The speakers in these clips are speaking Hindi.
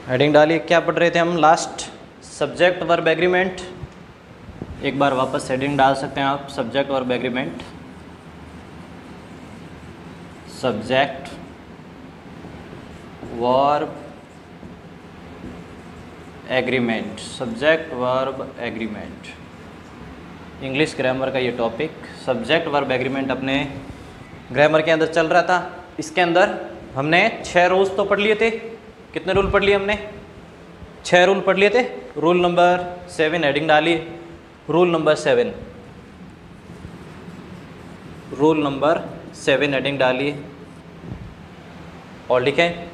हेडिंग डालिए। क्या पढ़ रहे थे हम लास्ट? Subject verb agreement. एक बार वापस हेडिंग डाल सकते हैं आप, subject verb agreement. Subject verb agreement, subject verb agreement, English grammar का ये टॉपिक। सब्जेक्ट वर्ब एग्रीमेंट अपने ग्रामर के अंदर चल रहा था। इसके अंदर हमने 6 रूल्स तो पढ़ लिए थे। कितने रूल पढ़ लिए हमने? 6 रूल पढ़ लिए थे। रूल नंबर 7 हेडिंग डालिए। Rule number 7, rule number 7 heading डालिए और लिखें,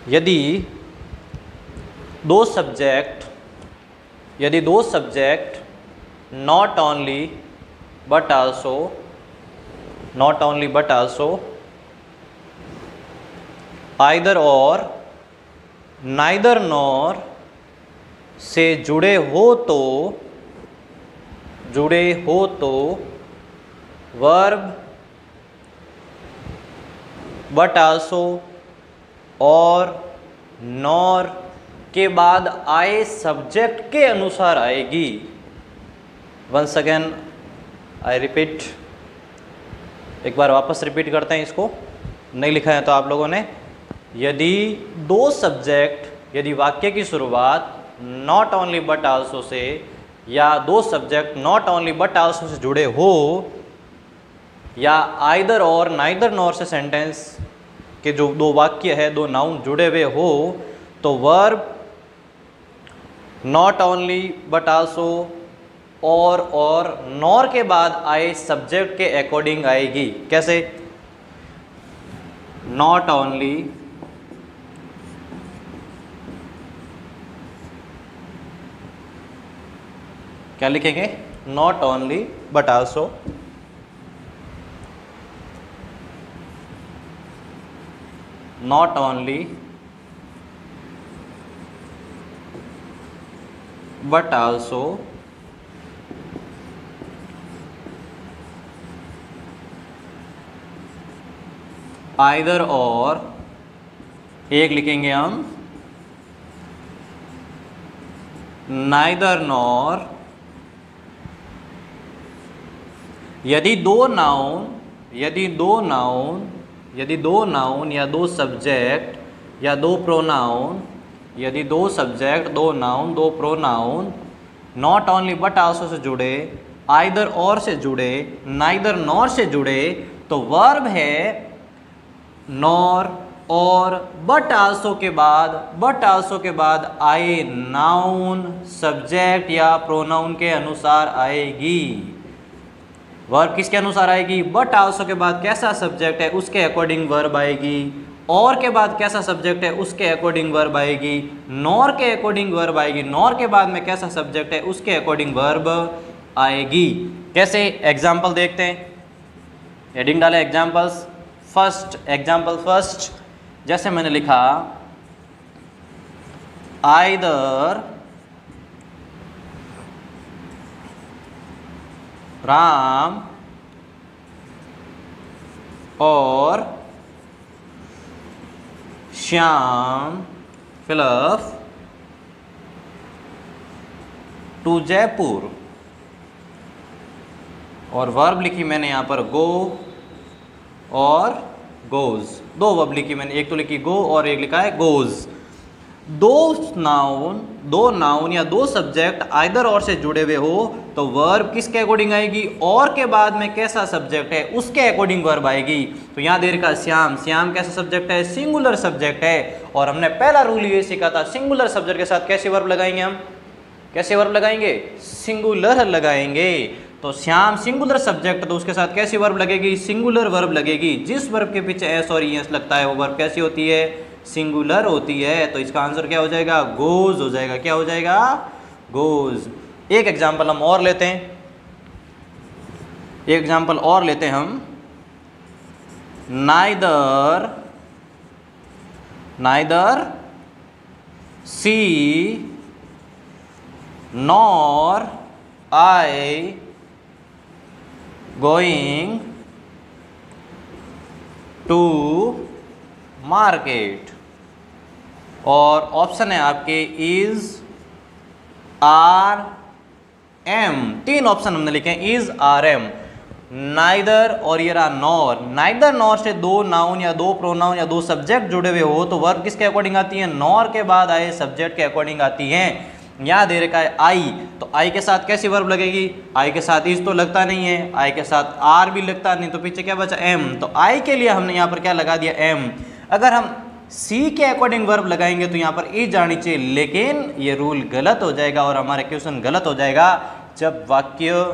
यदि दो subject not only but also either और नाइदर नॉर से जुड़े हो तो वर्ब बट आल्सो और नॉर के बाद आए सब्जेक्ट के अनुसार आएगी। वंस अगेन आई रिपीट, एक बार वापस रिपीट करते हैं इसको, नहीं लिखा है तो आप लोगों ने। यदि वाक्य की शुरुआत not only but also say या दो subject not only but also say जुड़े हो या आइदर और नाइदर नॉर से सेंटेंस के जो दो वाक्य है, दो नाउन जुड़े हुए हो, तो verb not only but also और नॉर के बाद आए सब्जेक्ट के अकॉर्डिंग आएगी। कैसे? नॉट ओनली क्या लिखेंगे? Not only but also not only but also either और, एक लिखेंगे हम नाइदर नॉर। यदि दो नाउन या दो सब्जेक्ट या दो प्रोनाउन, यदि दो सब्जेक्ट, दो नाउन, दो pronoun not only but also say जुड़े, आइदर और से जुड़े, नाइदर नॉर से जुड़े, तो वर्ब है नॉर और बट आल्सो के बाद आए नाउन सब्जेक्ट या प्रोनाउन के अनुसार आएगी। वर्ब किसके अनुसार आएगी? बट आल्सो के बाद कैसा सब्जेक्ट है उसके अकॉर्डिंग वर्ब आएगी, और के बाद कैसा सब्जेक्ट है उसके अकॉर्डिंग वर्ब आएगी, नॉर के अकॉर्डिंग वर्ब आएगी, नॉर के बाद में कैसा सब्जेक्ट है उसके अकॉर्डिंग वर्ब आएगी। कैसे? एग्जाम्पल देखते हैं। हेडिंग डाले एग्जाम्पल्स। एग्जाम्पल फर्स्ट, जैसे मैंने लिखा आइदर राम और श्याम फिलअप टू जयपुर, और वर्ब लिखी मैंने यहाँ पर गो और गोज। दो वर्ब लिखी मैंने, एक तो लिखी गो और एक लिखा है गोज। दो नाउन या दो सब्जेक्ट आइदर और से जुड़े हुए हो तो वर्ब किसके अकॉर्डिंग आएगी? और के बाद में कैसा सब्जेक्ट है उसके अकॉर्डिंग वर्ब आएगी। तो यहाँ दे रखा श्याम कैसा सब्जेक्ट है? सिंगुलर सब्जेक्ट है। और हमने पहला रूल ये सीखा था, सिंगुलर सब्जेक्ट के साथ कैसे वर्ब लगाएंगे हम? कैसे वर्ब लगाएंगे? सिंगुलर लगाएंगे। तो श्याम सिंगुलर सब्जेक्ट, तो उसके साथ कैसी वर्ब लगेगी? सिंगुलर वर्ब लगेगी। जिस वर्ब के पीछे एस और ईएस लगता है वो वर्ब कैसी होती है? सिंगुलर होती है। तो इसका आंसर क्या हो जाएगा? गोज हो जाएगा। क्या हो जाएगा? गोज। एक एग्जाम्पल हम और लेते हैं, हम neither she nor I going to market. और ऑप्शन है आपके इज, आर, एम। 3 ऑप्शन हमने लिखे हैं, इज, आर, एम। नाइदर और ये रहा नॉर। नाइदर नॉर से 2 नाउन या 2 प्रोनाउन या 2 सब्जेक्ट जुड़े हुए हो तो वर्ब किसके अकॉर्डिंग आती है? नॉर के बाद आए सब्जेक्ट के अकॉर्डिंग आती हैं। यहाँ दे रखा है आई, तो आई के साथ कैसी वर्ब लगेगी? आई के साथ इज तो लगता नहीं है, आई के साथ आर भी लगता नहीं, तो पीछे क्या बचा? एम। तो आई के लिए हमने यहाँ पर क्या लगा दिया? एम। अगर हम सी के अकॉर्डिंग वर्ब लगाएंगे तो यहाँ पर इज आनी चाहिए, लेकिन ये रूल गलत हो जाएगा और हमारा क्वेश्चन गलत हो जाएगा। जब वाक्य,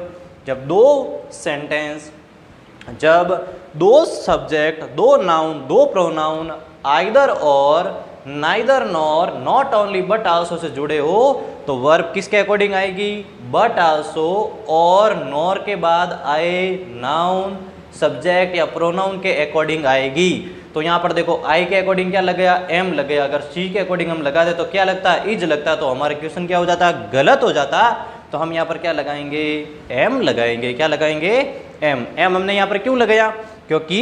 जब 2 सेंटेंस, जब 2 सब्जेक्ट, 2 नाउन, 2 प्रोनाउन आइदर और, neither nor, not only but also say जुड़े हो तो वर्ब किसके अकॉर्डिंग आएगी? बट आल्सो और नॉर के बाद आए नाउन, सब्जेक्ट या प्रोनाउन के अकॉर्डिंग आएगी। तो यहाँ पर देखो आई के अकॉर्डिंग क्या लग गया? एम लग गया। अगर सी के अकॉर्डिंग हम लगा दे तो क्या लगता है? इज लगता। तो हमारा क्वेश्चन क्या हो जाता? गलत हो जाता। तो हम यहाँ पर क्या लगाएंगे? एम लगाएंगे। क्या लगाएंगे? एम। एम हमने यहाँ पर क्यों लगाया? क्योंकि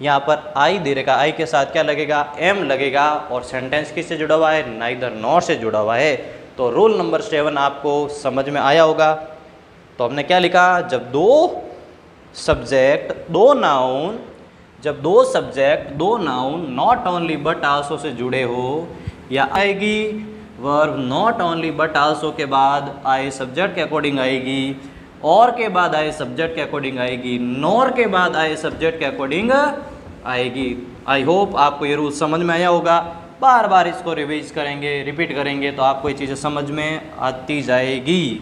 यहाँ पर आई दे रखा, आई के साथ क्या लगेगा? एम लगेगा। और सेंटेंस किससे जुड़ा हुआ है? नाइदर नॉर से जुड़ा हुआ है। तो रूल नंबर 7 आपको समझ में आया होगा। तो हमने क्या लिखा? जब 2 सब्जेक्ट, 2 नाउन, जब 2 subject, 2 noun not only but also say जुड़े हो, या आएगी verb not only but also के बाद आए सब्जेक्ट के अकॉर्डिंग आएगी, और के बाद आए सब्जेक्ट के अकॉर्डिंग आएगी, नॉर के बाद आए सब्जेक्ट के अकॉर्डिंग आएगी। आई होप आपको ये रूल समझ में आया होगा। बार बार इसको रिवाइज करेंगे, रिपीट करेंगे तो आपको ये चीज़ें समझ में आती जाएगी।